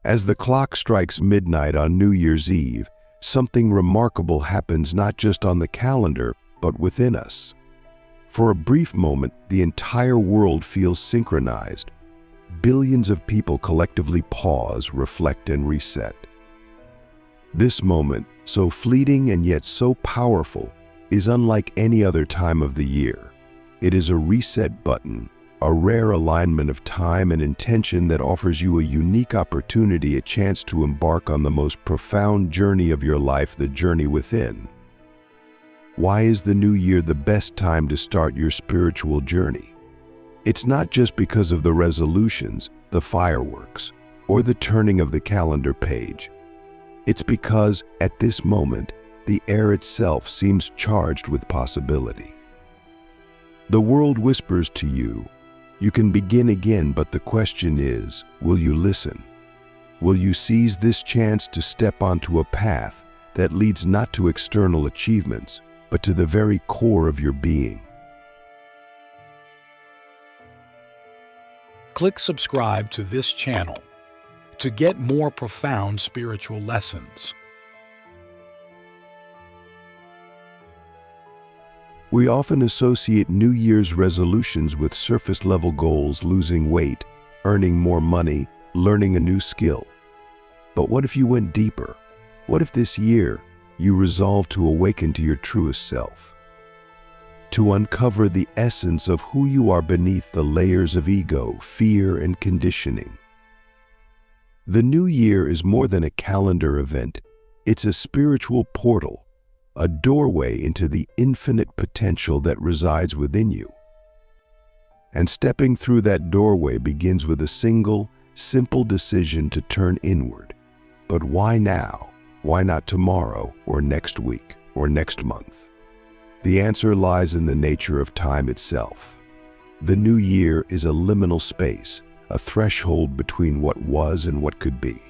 As the clock strikes midnight on New Year's Eve, something remarkable happens not just on the calendar, but within us. For a brief moment, the entire world feels synchronized. Billions of people collectively pause, reflect, and reset. This moment, so fleeting and yet so powerful, is unlike any other time of the year. It is a reset button, a rare alignment of time and intention that offers you a unique opportunity, a chance to embark on the most profound journey of your life, the journey within. Why is the new year the best time to start your spiritual journey? It's not just because of the resolutions, the fireworks, or the turning of the calendar page. It's because, at this moment, the air itself seems charged with possibility. The world whispers to you, "You can begin again," but the question is, will you listen? Will you seize this chance to step onto a path that leads not to external achievements, but to the very core of your being? Click subscribe to this channel to get more profound spiritual lessons. We often associate New Year's resolutions with surface-level goals: losing weight, earning more money, learning a new skill. But what if you went deeper? What if this year you resolved to awaken to your truest self? To uncover the essence of who you are beneath the layers of ego, fear, and conditioning. The new year is more than a calendar event. It's a spiritual portal, a doorway into the infinite potential that resides within you. And stepping through that doorway begins with a single, simple decision to turn inward. But why now? Why not tomorrow, or next week, or next month? The answer lies in the nature of time itself. The new year is a liminal space, a threshold between what was and what could be.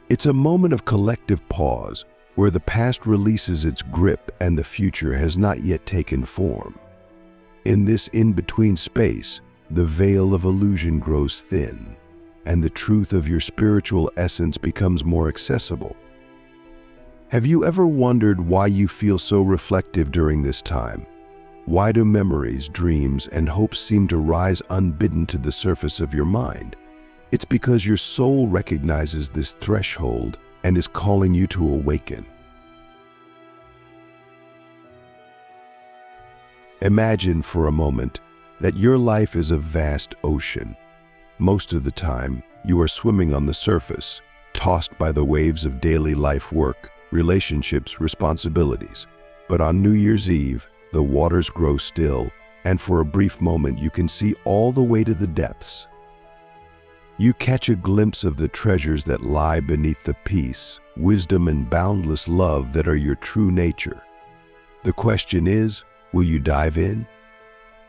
It's a moment of collective pause, where the past releases its grip and the future has not yet taken form. In this in-between space, the veil of illusion grows thin, and the truth of your spiritual essence becomes more accessible. Have you ever wondered why you feel so reflective during this time? Why do memories, dreams, and hopes seem to rise unbidden to the surface of your mind? It's because your soul recognizes this threshold and is calling you to awaken. Imagine for a moment that your life is a vast ocean. Most of the time, you are swimming on the surface, tossed by the waves of daily life, work, relationships, responsibilities. But on New Year's Eve, the waters grow still, and for a brief moment you can see all the way to the depths. You catch a glimpse of the treasures that lie beneath the peace, wisdom, and boundless love that are your true nature. The question is, will you dive in?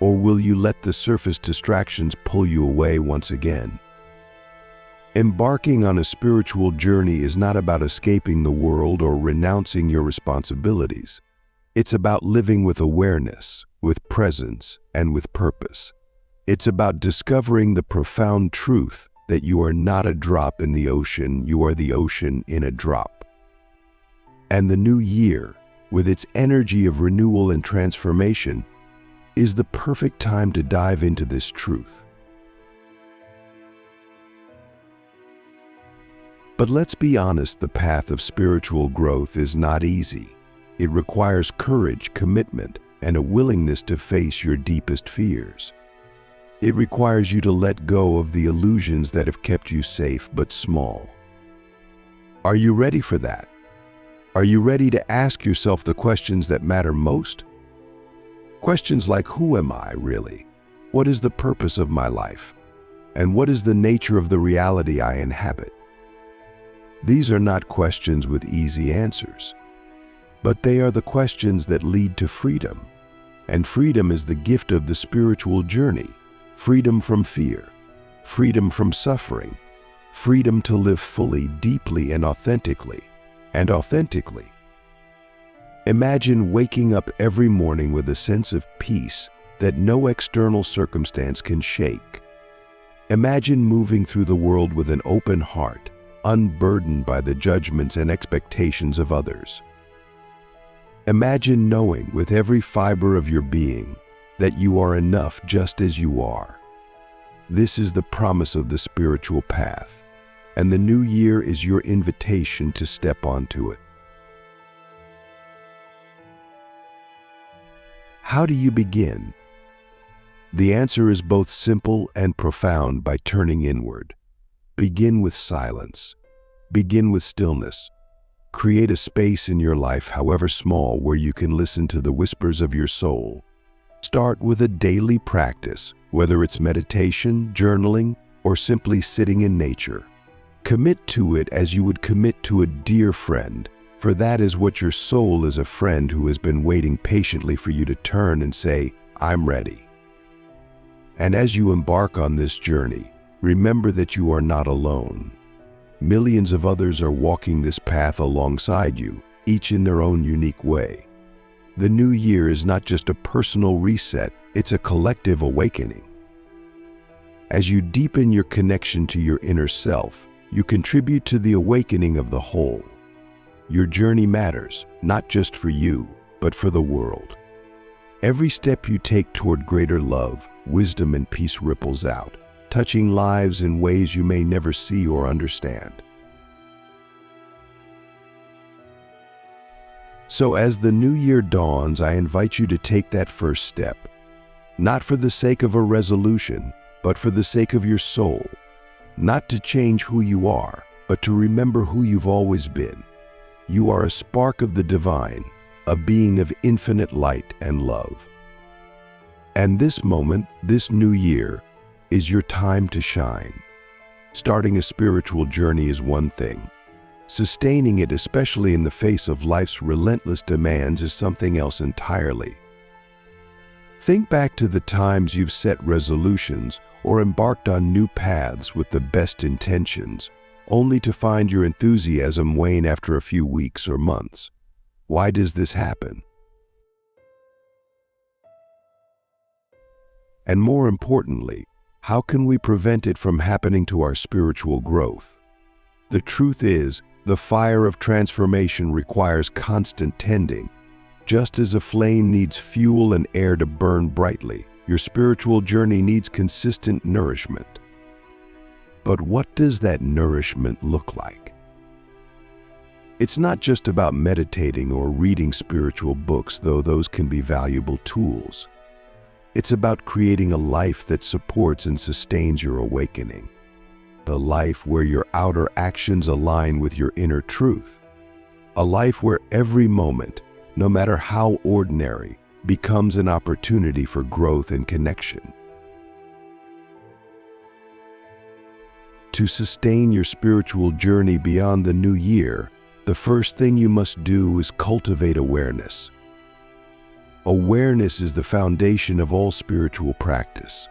Or will you let the surface distractions pull you away once again? Embarking on a spiritual journey is not about escaping the world or renouncing your responsibilities. It's about living with awareness, with presence, and with purpose. It's about discovering the profound truth that you are not a drop in the ocean, you are the ocean in a drop. And the new year, with its energy of renewal and transformation, is the perfect time to dive into this truth. But let's be honest, the path of spiritual growth is not easy. It requires courage, commitment, and a willingness to face your deepest fears. It requires you to let go of the illusions that have kept you safe but small. Are you ready for that? Are you ready to ask yourself the questions that matter most? Questions like, who am I really? What is the purpose of my life? And what is the nature of the reality I inhabit? These are not questions with easy answers, but they are the questions that lead to freedom. And freedom is the gift of the spiritual journey. Freedom from fear, freedom from suffering, freedom to live fully, deeply, and authentically. Imagine waking up every morning with a sense of peace that no external circumstance can shake. Imagine moving through the world with an open heart, unburdened by the judgments and expectations of others. Imagine knowing with every fiber of your being that you are enough just as you are. This is the promise of the spiritual path, and the new year is your invitation to step onto it. How do you begin? The answer is both simple and profound by turning inward. Begin with silence. Begin with stillness. Create a space in your life, however small, where you can listen to the whispers of your soul. Start with a daily practice, whether it's meditation, journaling, or simply sitting in nature. Commit to it as you would commit to a dear friend, for that is what your soul is, a friend who has been waiting patiently for you to turn and say, "I'm ready." And as you embark on this journey, remember that you are not alone. Millions of others are walking this path alongside you, each in their own unique way. The new year is not just a personal reset, it's a collective awakening. As you deepen your connection to your inner self, you contribute to the awakening of the whole. Your journey matters, not just for you, but for the world. Every step you take toward greater love, wisdom, and peace ripples out, touching lives in ways you may never see or understand. So as the new year dawns, I invite you to take that first step, not for the sake of a resolution, but for the sake of your soul, not to change who you are, but to remember who you've always been. You are a spark of the divine, a being of infinite light and love. And this moment, this new year, is your time to shine. Starting a spiritual journey is one thing. Sustaining it, especially in the face of life's relentless demands, is something else entirely. Think back to the times you've set resolutions or embarked on new paths with the best intentions, only to find your enthusiasm wane after a few weeks or months. Why does this happen? And more importantly, how can we prevent it from happening to our spiritual growth? The truth is, the fire of transformation requires constant tending. Just as a flame needs fuel and air to burn brightly, your spiritual journey needs consistent nourishment. But what does that nourishment look like? It's not just about meditating or reading spiritual books, though those can be valuable tools. It's about creating a life that supports and sustains your awakening. A life where your outer actions align with your inner truth. A life where every moment, no matter how ordinary, becomes an opportunity for growth and connection. To sustain your spiritual journey beyond the new year, the first thing you must do is cultivate awareness. Awareness is the foundation of all spiritual practice.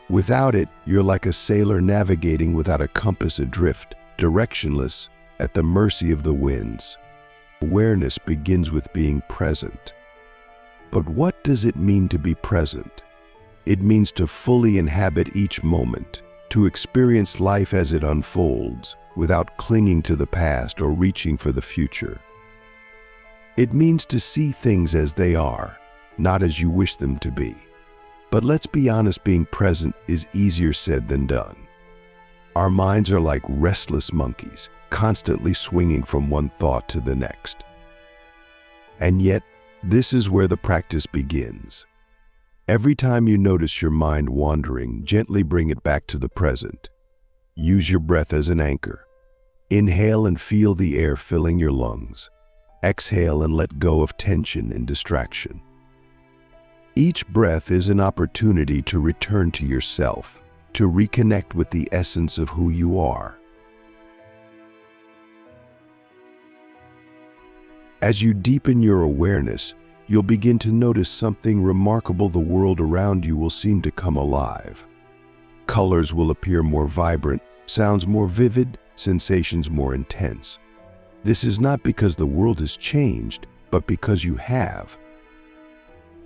Without it, you're like a sailor navigating without a compass, adrift, directionless, at the mercy of the winds. Awareness begins with being present. But what does it mean to be present? It means to fully inhabit each moment, to experience life as it unfolds, without clinging to the past or reaching for the future. It means to see things as they are, not as you wish them to be. But let's be honest, being present is easier said than done. Our minds are like restless monkeys, constantly swinging from one thought to the next. And yet, this is where the practice begins. Every time you notice your mind wandering, gently bring it back to the present. Use your breath as an anchor. Inhale and feel the air filling your lungs. Exhale and let go of tension and distraction. Each breath is an opportunity to return to yourself, to reconnect with the essence of who you are. As you deepen your awareness, you'll begin to notice something remarkable. The world around you will seem to come alive. Colors will appear more vibrant, sounds more vivid, sensations more intense. This is not because the world has changed, but because you have.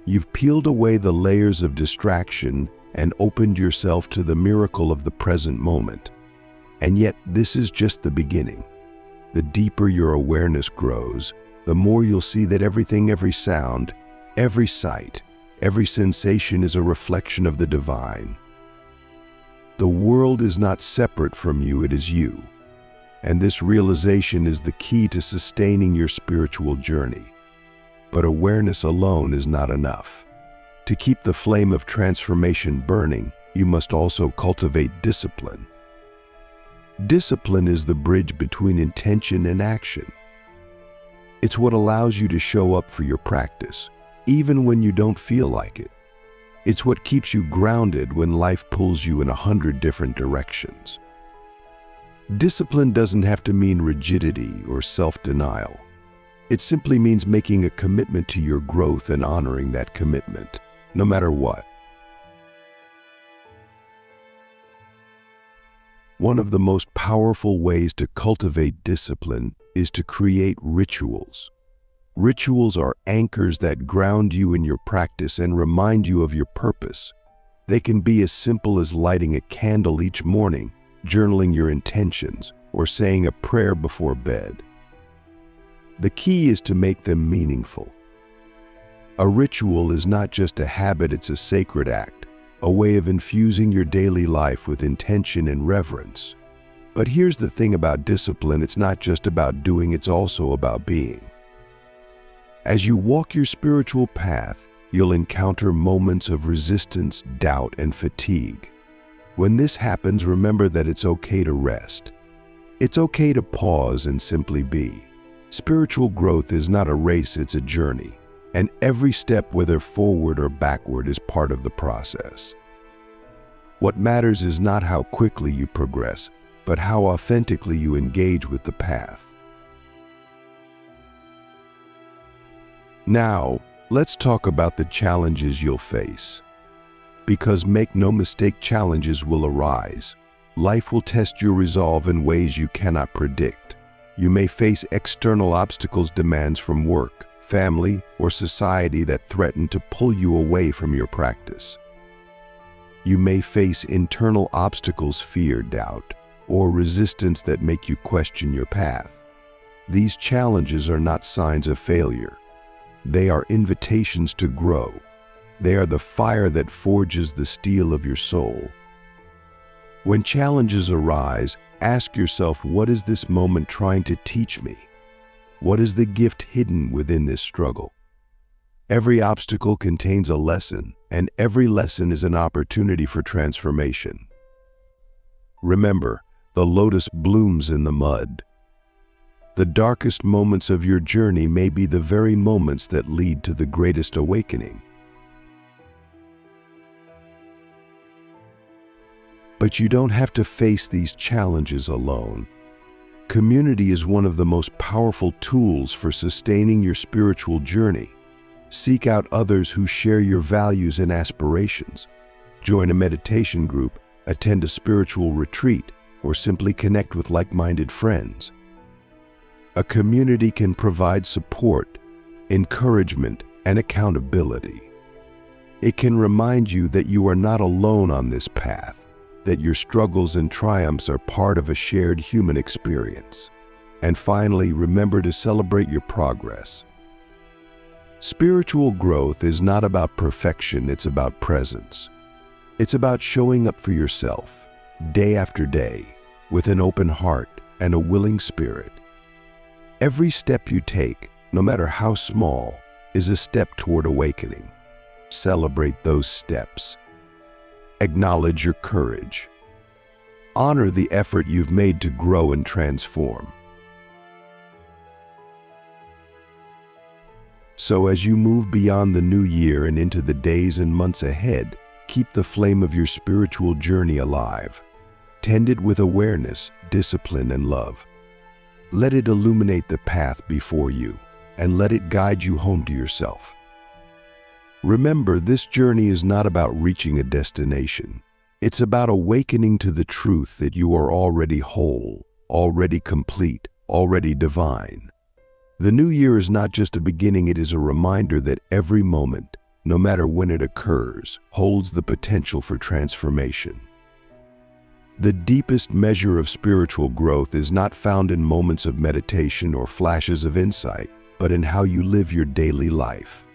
You've peeled away the layers of distraction and opened yourself to the miracle of the present moment. And yet, this is just the beginning. The deeper your awareness grows, the more you'll see that everything, every sound, every sight, every sensation is a reflection of the divine. The world is not separate from you, it is you. And this realization is the key to sustaining your spiritual journey. But awareness alone is not enough. To keep the flame of transformation burning, you must also cultivate discipline. Discipline is the bridge between intention and action. It's what allows you to show up for your practice, even when you don't feel like it. It's what keeps you grounded when life pulls you in 100 different directions. Discipline doesn't have to mean rigidity or self-denial. It simply means making a commitment to your growth and honoring that commitment, no matter what. One of the most powerful ways to cultivate discipline is to create rituals. Rituals are anchors that ground you in your practice and remind you of your purpose. They can be as simple as lighting a candle each morning, journaling your intentions, or saying a prayer before bed. The key is to make them meaningful. A ritual is not just a habit, it's a sacred act, a way of infusing your daily life with intention and reverence. But here's the thing about discipline, it's not just about doing, it's also about being. As you walk your spiritual path, you'll encounter moments of resistance, doubt, and fatigue. When this happens, remember that it's okay to rest. It's okay to pause and simply be. Spiritual growth is not a race, it's a journey. And every step, whether forward or backward, is part of the process. What matters is not how quickly you progress, but how authentically you engage with the path. Now, let's talk about the challenges you'll face. Because make no mistake, challenges will arise. Life will test your resolve in ways you cannot predict. You may face external obstacles, demands from work, family, or society that threaten to pull you away from your practice. You may face internal obstacles, fear, doubt, or resistance that make you question your path. These challenges are not signs of failure. They are invitations to grow. They are the fire that forges the steel of your soul. When challenges arise, ask yourself, what is this moment trying to teach me? What is the gift hidden within this struggle? Every obstacle contains a lesson, and every lesson is an opportunity for transformation. Remember, the lotus blooms in the mud. The darkest moments of your journey may be the very moments that lead to the greatest awakening. But you don't have to face these challenges alone. Community is one of the most powerful tools for sustaining your spiritual journey. Seek out others who share your values and aspirations. Join a meditation group, attend a spiritual retreat, or simply connect with like-minded friends. A community can provide support, encouragement, and accountability. It can remind you that you are not alone on this path, that your struggles and triumphs are part of a shared human experience. And finally, remember to celebrate your progress. Spiritual growth is not about perfection, it's about presence. It's about showing up for yourself, day after day, with an open heart and a willing spirit. Every step you take, no matter how small, is a step toward awakening. Celebrate those steps. Acknowledge your courage. Honor the effort you've made to grow and transform. So as you move beyond the new year and into the days and months ahead, keep the flame of your spiritual journey alive. Tend it with awareness, discipline, and love. Let it illuminate the path before you, and let it guide you home to yourself. Remember, this journey is not about reaching a destination. It's about awakening to the truth that you are already whole, already complete, already divine. The new year is not just a beginning, it is a reminder that every moment, no matter when it occurs, holds the potential for transformation. The deepest measure of spiritual growth is not found in moments of meditation or flashes of insight, but in how you live your daily life.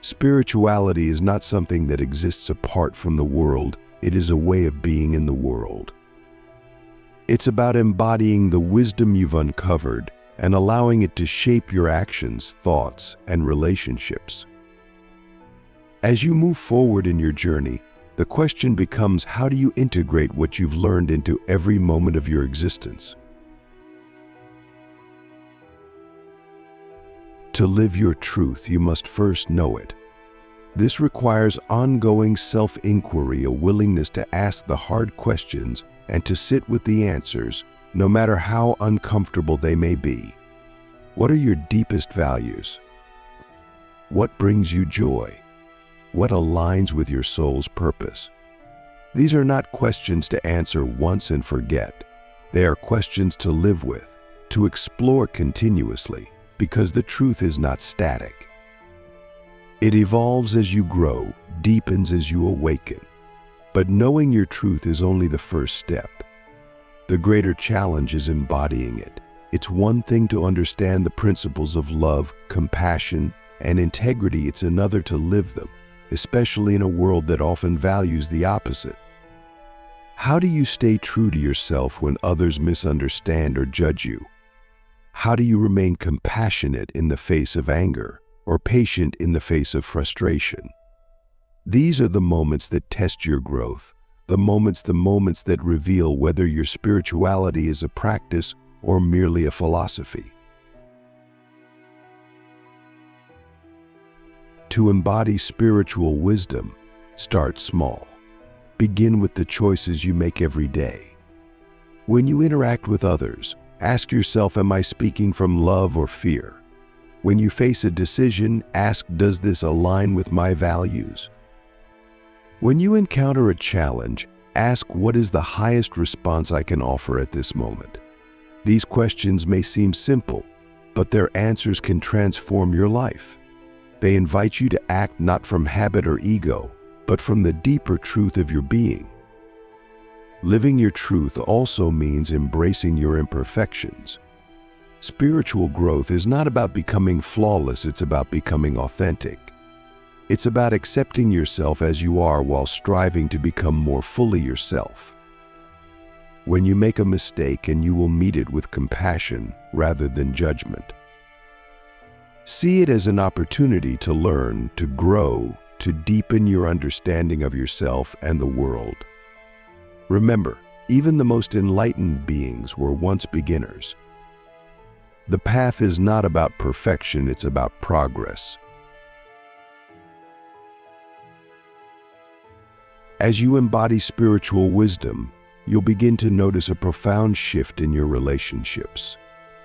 Spirituality is not something that exists apart from the world, it is a way of being in the world. It's about embodying the wisdom you've uncovered and allowing it to shape your actions, thoughts, and relationships. As you move forward in your journey, the question becomes, how do you integrate what you've learned into every moment of your existence? To live your truth, you must first know it. This requires ongoing self-inquiry, a willingness to ask the hard questions and to sit with the answers, no matter how uncomfortable they may be. What are your deepest values? What brings you joy? What aligns with your soul's purpose? These are not questions to answer once and forget. They are questions to live with, to explore continuously, because the truth is not static. It evolves as you grow, deepens as you awaken. But knowing your truth is only the first step. The greater challenge is embodying it. It's one thing to understand the principles of love, compassion, and integrity. It's another to live them, especially in a world that often values the opposite. How do you stay true to yourself when others misunderstand or judge you? How do you remain compassionate in the face of anger or patient in the face of frustration? These are the moments that test your growth, the moments that reveal whether your spirituality is a practice or merely a philosophy. To embody spiritual wisdom, start small. Begin with the choices you make every day. When you interact with others, ask yourself, am I speaking from love or fear? When you face a decision, ask, does this align with my values? When you encounter a challenge, ask, what is the highest response I can offer at this moment? These questions may seem simple, but their answers can transform your life. They invite you to act not from habit or ego, but from the deeper truth of your being. Living your truth also means embracing your imperfections. Spiritual growth is not about becoming flawless, it's about becoming authentic. It's about accepting yourself as you are while striving to become more fully yourself. When you make a mistake, and you will meet it with compassion rather than judgment. See it as an opportunity to learn, to grow, to deepen your understanding of yourself and the world. Remember, even the most enlightened beings were once beginners. The path is not about perfection, it's about progress. As you embody spiritual wisdom, you'll begin to notice a profound shift in your relationships.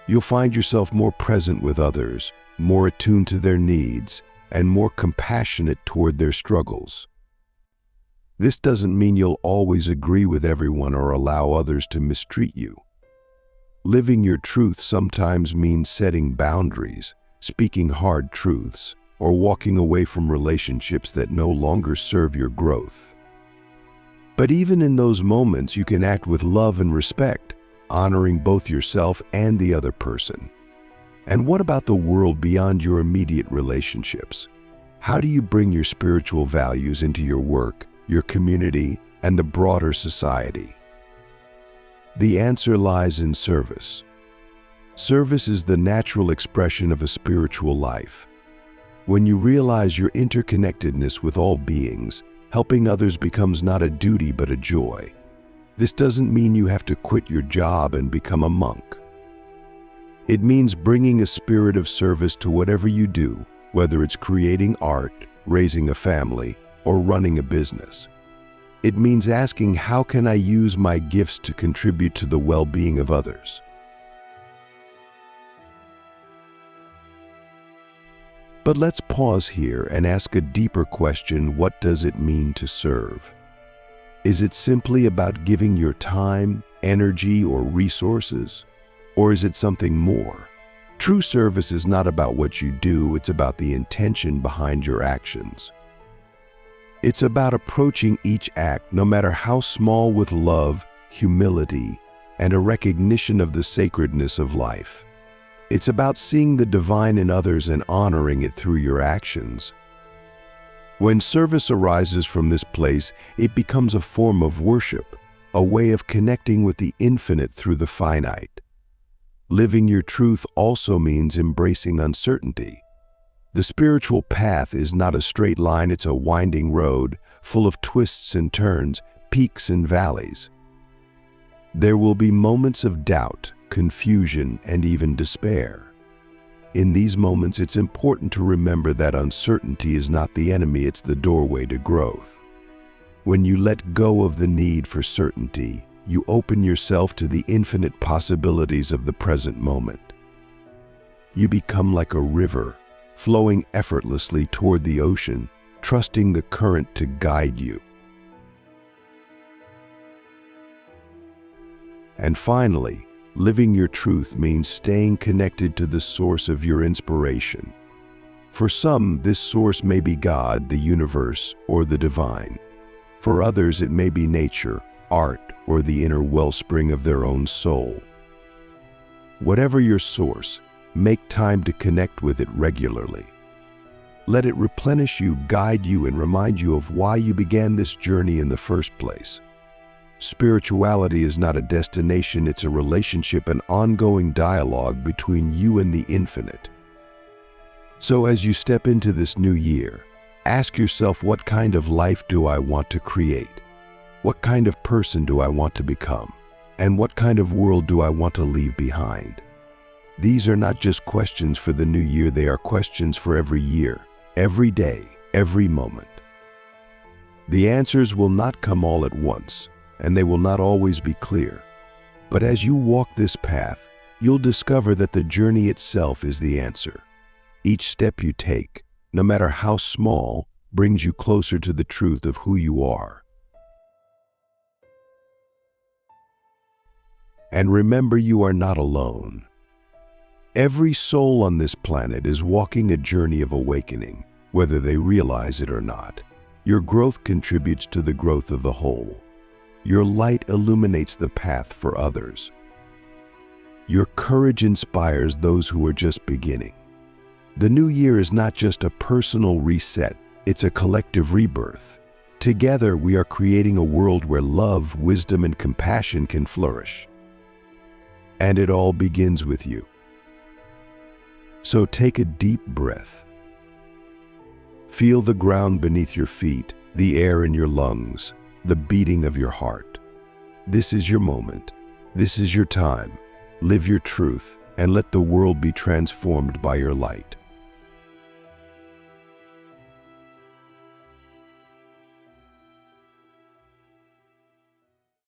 You'll find yourself more present with others, more attuned to their needs, and more compassionate toward their struggles. This doesn't mean you'll always agree with everyone or allow others to mistreat you. Living your truth sometimes means setting boundaries, speaking hard truths, or walking away from relationships that no longer serve your growth. But even in those moments, you can act with love and respect, honoring both yourself and the other person. And what about the world beyond your immediate relationships? How do you bring your spiritual values into your work, your community, and the broader society? The answer lies in service. Service is the natural expression of a spiritual life. When you realize your interconnectedness with all beings, helping others becomes not a duty but a joy. This doesn't mean you have to quit your job and become a monk. It means bringing a spirit of service to whatever you do, whether it's creating art, raising a family, or running a business. It means asking, how can I use my gifts to contribute to the well-being of others? But let's pause here and ask a deeper question: what does it mean to serve? Is it simply about giving your time, energy, or resources? Or is it something more? True service is not about what you do, it's about the intention behind your actions. It's about approaching each act, no matter how small, with love, humility, and a recognition of the sacredness of life. It's about seeing the divine in others and honoring it through your actions. When service arises from this place, it becomes a form of worship, a way of connecting with the infinite through the finite. Living your truth also means embracing uncertainty. The spiritual path is not a straight line, it's a winding road, full of twists and turns, peaks and valleys. There will be moments of doubt, confusion, and even despair. In these moments, it's important to remember that uncertainty is not the enemy, it's the doorway to growth. When you let go of the need for certainty, you open yourself to the infinite possibilities of the present moment. You become like a river, flowing effortlessly toward the ocean, trusting the current to guide you. And finally, living your truth means staying connected to the source of your inspiration. For some, this source may be God, the universe, or the divine. For others, it may be nature, art, or the inner wellspring of their own soul. Whatever your source, make time to connect with it regularly. Let it replenish you, guide you, and remind you of why you began this journey in the first place. Spirituality is not a destination, it's a relationship, an ongoing dialogue between you and the infinite. So as you step into this new year, ask yourself, what kind of life do I want to create? What kind of person do I want to become? And what kind of world do I want to leave behind? These are not just questions for the new year, they are questions for every year, every day, every moment. The answers will not come all at once, and they will not always be clear. But as you walk this path, you'll discover that the journey itself is the answer. Each step you take, no matter how small, brings you closer to the truth of who you are. And remember, you are not alone. Every soul on this planet is walking a journey of awakening, whether they realize it or not. Your growth contributes to the growth of the whole. Your light illuminates the path for others. Your courage inspires those who are just beginning. The new year is not just a personal reset, it's a collective rebirth. Together, we are creating a world where love, wisdom, and compassion can flourish. And it all begins with you. So take a deep breath. Feel the ground beneath your feet, the air in your lungs, the beating of your heart. This is your moment. This is your time. Live your truth and let the world be transformed by your light.